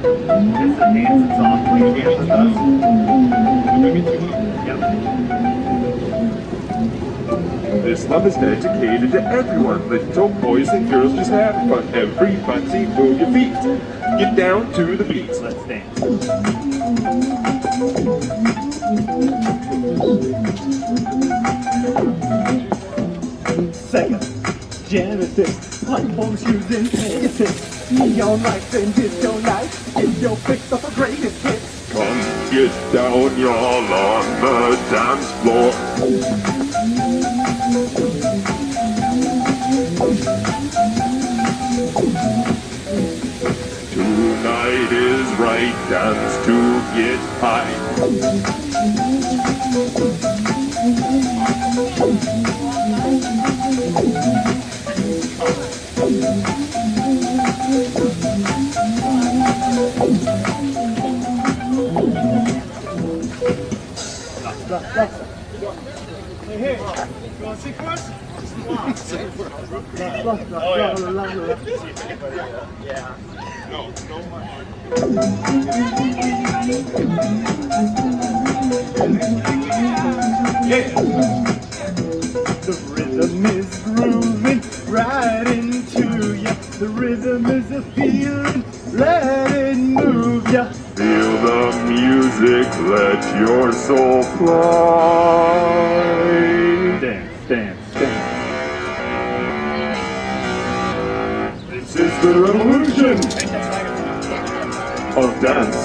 This is a dancing song. Will you dance with us? This love is dedicated to everyone. Little boys and girls just have fun. Everybody move your feet. Get down to the beat. Let's dance. Second, Genesis, light bulb shoes and Pegasus. Neon lights and disco nights. Get your fix of the greatest hits. Come get down, y'all, on the dance floor. Tonight is right dance to get high. Hey, you want to see first? Oh yeah. The rhythm is grooving right into ya. The rhythm is a feeling, let it move ya. Feel the music, let your soul fly. Dance, dance, dance. This is the revolution of dance.